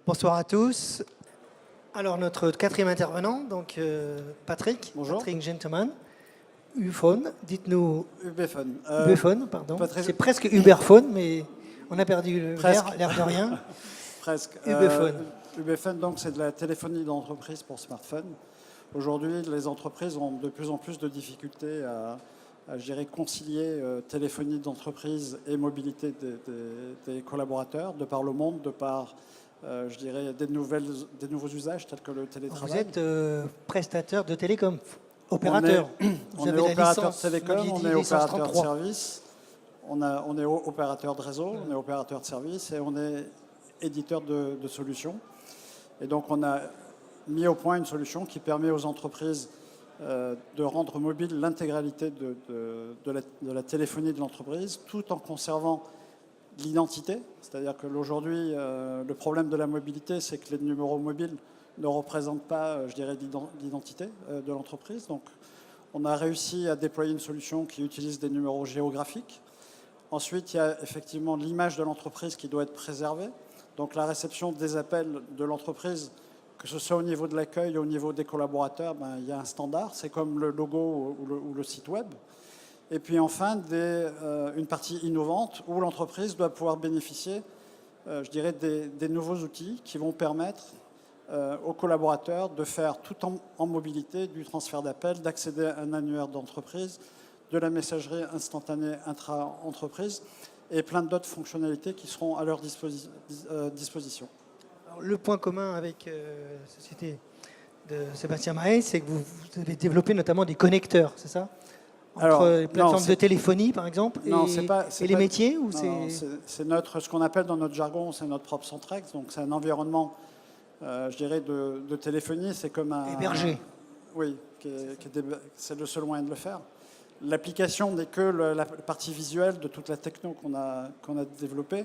Bonsoir à tous. Alors, notre quatrième intervenant, donc Patrick. Bonjour. Patrick Gentleman. Uphone, dites-nous. Ubephone. Ubephone, pardon. Patrick- C'est presque Uberphone, mais on a perdu Presque. l'air de rien. Presque. Ubephone. Ubephone, donc, c'est de la téléphonie d'entreprise pour smartphone. Aujourd'hui, les entreprises ont de plus en plus de difficultés à je dirais, concilier téléphonie d'entreprise et mobilité des collaborateurs, de par le monde, de par, je dirais, des nouveaux usages tels que le télétravail. Vous êtes prestataire de télécom, opérateur. On Vous est avez la opérateur de licence, télécom, vous m'aviez on dit est licence opérateur de 33. service, on est opérateur de réseau, on est opérateur de service et on est éditeur de solutions. Et donc on a mis au point une solution qui permet aux entreprises de rendre mobile l'intégralité de la téléphonie de l'entreprise tout en conservant l'identité. C'est-à-dire qu'aujourd'hui, le problème de la mobilité, c'est que les numéros mobiles ne représentent pas, je dirais, l'identité de l'entreprise. Donc, on a réussi à déployer une solution qui utilise des numéros géographiques. Ensuite, il y a effectivement l'image de l'entreprise qui doit être préservée. Donc, la réception des appels de l'entreprise, que ce soit au niveau de l'accueil ou au niveau des collaborateurs, ben, il y a un standard. C'est comme le logo ou le site web. Et puis enfin, une partie innovante où l'entreprise doit pouvoir bénéficier, je dirais, des nouveaux outils qui vont permettre aux collaborateurs de faire tout en mobilité, du transfert d'appels, d'accéder à un annuaire d'entreprise, de la messagerie instantanée intra-entreprise et plein d'autres fonctionnalités qui seront à leur disposition. Alors, le point commun avec la société de Sébastien Mahé, c'est que vous avez développé notamment des connecteurs, c'est ça? Entre les plateformes de téléphonie, par exemple, et les métiers ou c'est ce qu'on appelle dans notre jargon, c'est notre propre Centrex. Donc c'est un environnement, je dirais, de téléphonie. C'est comme un hébergé. Oui, c'est le seul moyen de le faire. L'application n'est que la partie visuelle de toute la techno qu'on a développée.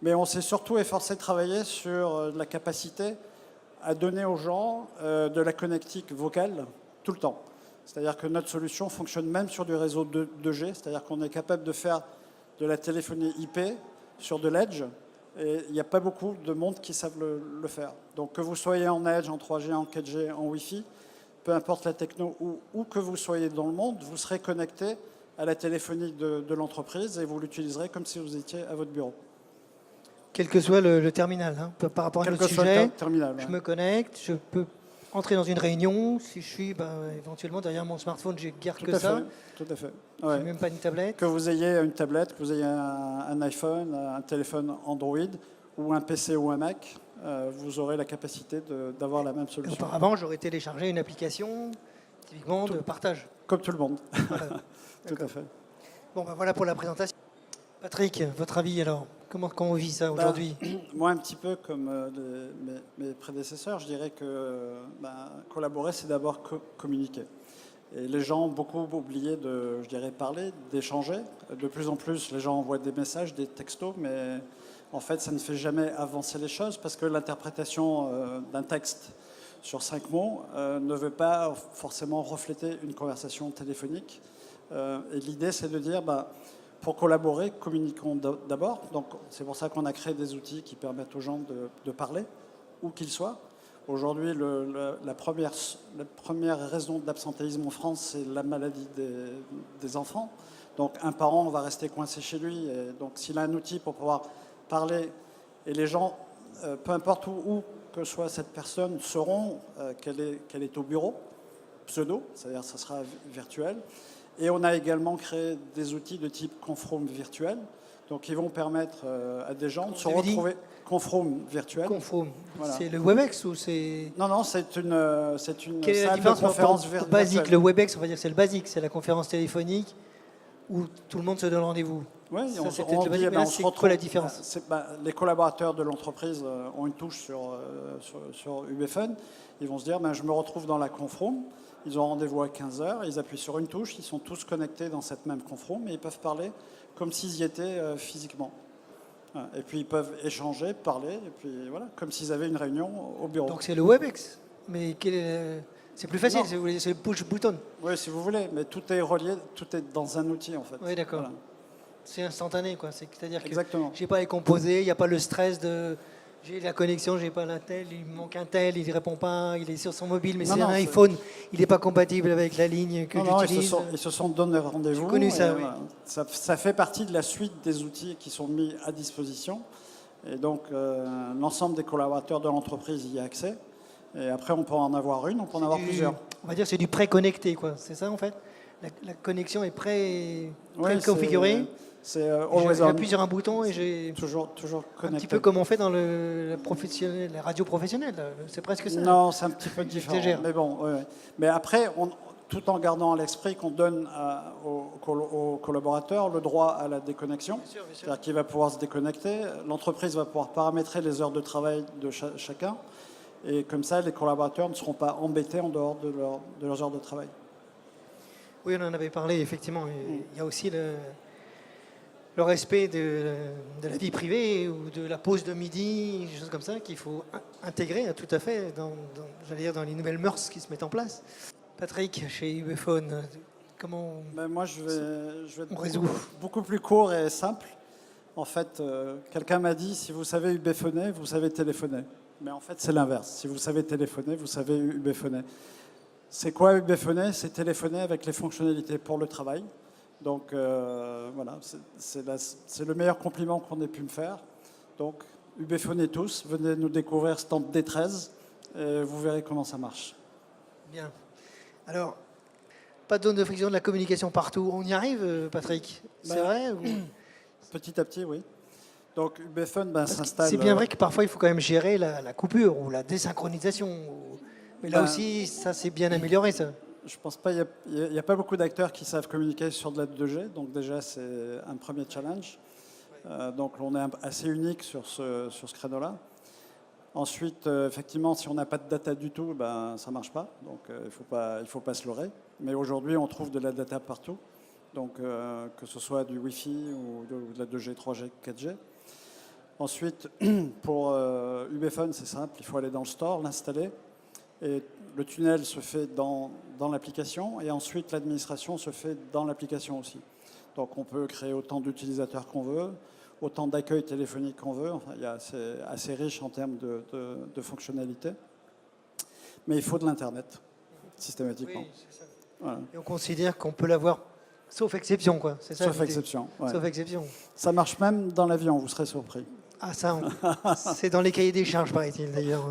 Mais on s'est surtout efforcé de travailler sur la capacité à donner aux gens de la connectique vocale tout le temps. C'est-à-dire que notre solution fonctionne même sur du réseau 2G, c'est-à-dire qu'on est capable de faire de la téléphonie IP sur de l'Edge, et il n'y a pas beaucoup de monde qui savent le faire. Donc que vous soyez en Edge, en 3G, en 4G, en Wi-Fi, peu importe la techno, où que vous soyez dans le monde, vous serez connecté à la téléphonie de l'entreprise et vous l'utiliserez comme si vous étiez à votre bureau. Quel que soit le terminal, hein. Par rapport à notre sujet, je me connecte, je peux entrer dans une réunion. Si je suis éventuellement derrière mon smartphone, je garde que ça. Tout à fait. Je n'ai même pas une tablette. Que vous ayez une tablette, que vous ayez un iPhone, un téléphone Android ou un PC ou un Mac, vous aurez la capacité d'avoir la même solution. Et auparavant, j'aurais téléchargé une application typiquement de partage. Comme tout le monde. Voilà. Tout à fait. Bon, voilà pour la présentation. Patrick, votre avis alors? Comment on vit ça aujourd'hui? Moi, un petit peu comme mes prédécesseurs, je dirais que collaborer, c'est d'abord communiquer. Et les gens ont beaucoup oublié de, je dirais, parler, d'échanger. De plus en plus, les gens envoient des messages, des textos, mais en fait, ça ne fait jamais avancer les choses parce que l'interprétation d'un texte sur 5 mots ne veut pas forcément refléter une conversation téléphonique. Et l'idée, c'est de dire... pour collaborer, communiquons d'abord. Donc, c'est pour ça qu'on a créé des outils qui permettent aux gens de parler, où qu'ils soient. Aujourd'hui, la première raison d'absentéisme en France, c'est la maladie des enfants. Donc, un parent va rester coincé chez lui. Et donc, s'il a un outil pour pouvoir parler, et les gens, peu importe où que soit cette personne, sauront qu'elle est au bureau, pseudo, c'est-à-dire que ça sera virtuel. Et on a également créé des outils de type Confroom virtuel, donc qui vont permettre à des gens de se retrouver. Confroom virtuel. Confroom, voilà. C'est le WebEx ou c'est... Non, c'est une Quelle salle de conférence virtuelle. Basique, le WebEx, on va dire c'est le basique, c'est la conférence téléphonique où tout le monde se donne rendez-vous. Oui, on se retrouve la différence. Les collaborateurs de l'entreprise ont une touche sur Ubephone. Ils vont se dire, je me retrouve dans la Confroom. Ils ont rendez-vous à 15h, ils appuient sur une touche, ils sont tous connectés dans cette même confroom et ils peuvent parler comme s'ils y étaient physiquement. Et puis ils peuvent échanger, parler, et puis voilà, comme s'ils avaient une réunion au bureau. Donc c'est le WebEx, mais c'est plus facile, c'est le push button. Oui, si vous voulez, mais tout est relié, tout est dans un outil en fait. Oui, d'accord. Voilà. C'est instantané, quoi. C'est-à-dire que exactement. je n'ai pas à les composer, il n'y a pas le stress de J'ai la connexion, j'ai pas la tel, il me manque un tel, il répond pas, il est sur son mobile, mais c'est un iPhone, il n'est pas compatible avec la ligne que j'utilise. Ils se sont donné rendez-vous. J'ai connu ça, oui. Ça fait partie de la suite des outils qui sont mis à disposition. Et donc, l'ensemble des collaborateurs de l'entreprise y a accès. Et après, on peut en avoir une, on peut en avoir plusieurs. On va dire c'est du pré-connecté, quoi. C'est ça, en fait? La connexion est pré-configurée. J'appuie sur un bouton et j'ai toujours connecté. Un petit peu comme on fait dans la radio professionnelle. C'est presque ça. Non, c'est un petit peu différent. Mais bon, Mais après, tout en gardant à l'esprit qu'on donne aux collaborateurs le droit à la déconnexion. C'est-à-dire qu'il va pouvoir se déconnecter. L'entreprise va pouvoir paramétrer les heures de travail de chacun. Et comme ça, les collaborateurs ne seront pas embêtés en dehors de leurs heures de travail. Oui, on en avait parlé, effectivement. Il y a aussi le respect de la vie privée ou de la pause de midi, des choses comme ça, qu'il faut intégrer tout à fait dans les nouvelles mœurs qui se mettent en place. Patrick, chez UBphone, comment moi, je vais être beaucoup plus court et simple. En fait, quelqu'un m'a dit, si vous savez UBphoner, vous savez téléphoner. Mais en fait, c'est l'inverse. Si vous savez téléphoner, vous savez UBphoner. C'est quoi UBphoner? C'est téléphoner avec les fonctionnalités pour le travail. Donc voilà, c'est le meilleur compliment qu'on ait pu me faire. Donc UBphonez tous, venez nous découvrir stand D13 et vous verrez comment ça marche. Bien. Alors, pas de zone de friction de la communication partout. On y arrive, Patrick? C'est vrai ou... Petit à petit, oui. Donc UBphone s'installe... C'est bien vrai que parfois il faut quand même gérer la coupure ou la désynchronisation. Mais là aussi, ça s'est bien amélioré, ça. Je pense pas, il n'y a pas beaucoup d'acteurs qui savent communiquer sur de la 2G, donc déjà c'est un premier challenge. Donc on est assez unique sur ce créneau-là. Ensuite, effectivement, si on n'a pas de data du tout, ça ne marche pas, donc il faut pas se leurrer. Mais aujourd'hui, on trouve de la data partout, donc que ce soit du Wi-Fi ou de la 2G, 3G, 4G. Ensuite, pour UBphone, c'est simple, il faut aller dans le store, l'installer. Et le tunnel se fait dans l'application et ensuite l'administration se fait dans l'application aussi. Donc on peut créer autant d'utilisateurs qu'on veut, autant d'accueil téléphonique qu'on veut. Enfin, c'est assez riche en termes de fonctionnalités. Mais il faut de l'Internet, systématiquement. Oui, c'est ça. Voilà. Et on considère qu'on peut l'avoir, sauf exception, quoi. C'est ça, sauf exception. Ouais. Sauf exception. Ça marche même dans l'avion, vous serez surpris. Ah ça, c'est dans les cahiers des charges, paraît-il, d'ailleurs.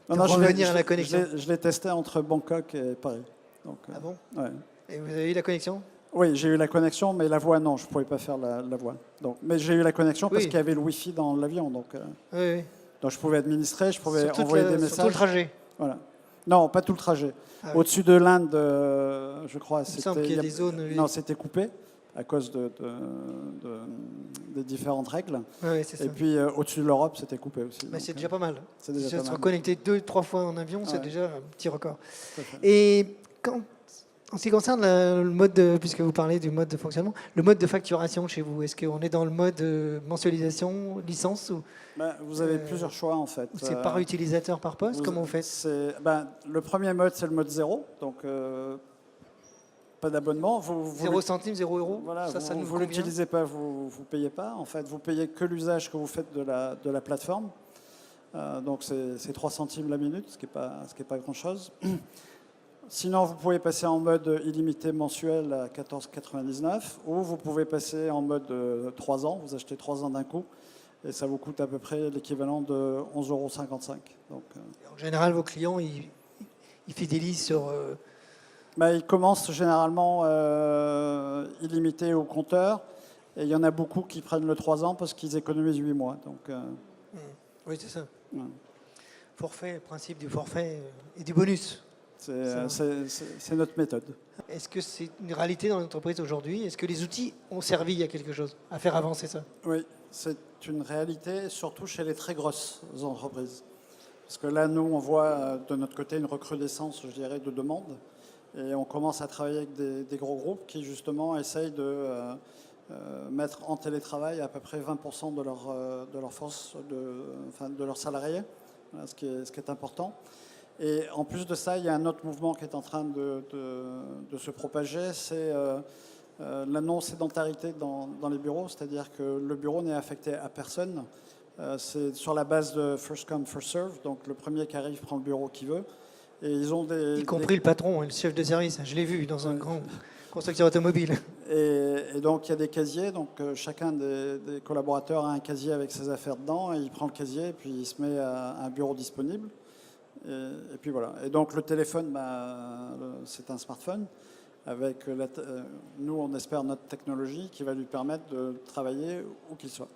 Non, je l'ai testé entre Bangkok et Paris. Donc, ah bon? Ouais. Et vous avez eu la connexion? Oui, j'ai eu la connexion, mais la voix, non, je ne pouvais pas faire la voix. Donc, mais j'ai eu la connexion parce qu'il y avait le Wi-Fi dans l'avion. Donc, oui. Donc je pouvais administrer, je pouvais envoyer des messages. Sur tout le trajet? Voilà. Non, pas tout le trajet. Ah, Au-dessus de l'Inde, je crois, c'était coupé à cause des différentes règles. Oui, c'est ça. Et puis au-dessus de l'Europe, c'était coupé aussi. Mais c'est déjà pas mal. C'est déjà pas mal. Se connecter 2-3 fois en avion, c'est déjà un petit record. Et en ce qui concerne le mode, puisque vous parlez du mode de fonctionnement, le mode de facturation chez vous, est-ce qu'on est dans le mode mensualisation, licence ou vous avez plusieurs choix en fait. C'est par utilisateur, par poste, comment vous faites? Le premier mode, c'est le mode 0, donc pas d'abonnement. 0 centimes, 0 euros. Voilà, vous ne l'utilisez pas, vous ne payez pas. En fait, vous payez que l'usage que vous faites de la plateforme. Donc c'est 3 centimes la minute, ce qui n'est pas grand-chose. Sinon, vous pouvez passer en mode illimité mensuel à 14,99 ou vous pouvez passer en mode 3 ans. Vous achetez 3 ans d'un coup et ça vous coûte à peu près l'équivalent de 11,55 €. Donc, en général, vos clients, ils fidélisent sur... Ils commencent généralement illimité au compteur et il y en a beaucoup qui prennent le 3 ans parce qu'ils économisent 8 mois. Donc, oui, c'est ça. Forfait, le principe du forfait et du bonus. C'est notre méthode. Est-ce que c'est une réalité dans l'entreprise aujourd'hui? Est-ce que les outils ont servi à quelque chose, à faire avancer ça? Oui, c'est une réalité, surtout chez les très grosses entreprises. Parce que là, nous, on voit de notre côté une recrudescence, je dirais, de demandes. Et on commence à travailler avec des gros groupes qui, justement, essayent de mettre en télétravail à peu près 20% de leur force, de leurs salariés, voilà, ce qui est important. Et en plus de ça, il y a un autre mouvement qui est en train de se propager, c'est la non-sédentarité dans les bureaux, c'est-à-dire que le bureau n'est affecté à personne, C'est sur la base de first come, first serve. Donc le premier qui arrive prend le bureau qu'il veut. Et ils ont y compris le patron, le chef de service. Je l'ai vu dans un grand constructeur automobile. Et donc il y a des casiers. Donc chacun des collaborateurs a un casier avec ses affaires dedans. Et il prend le casier et puis il se met à un bureau disponible. Et puis voilà. Et donc le téléphone, c'est un smartphone. Avec nous, on espère notre technologie qui va lui permettre de travailler où qu'il soit.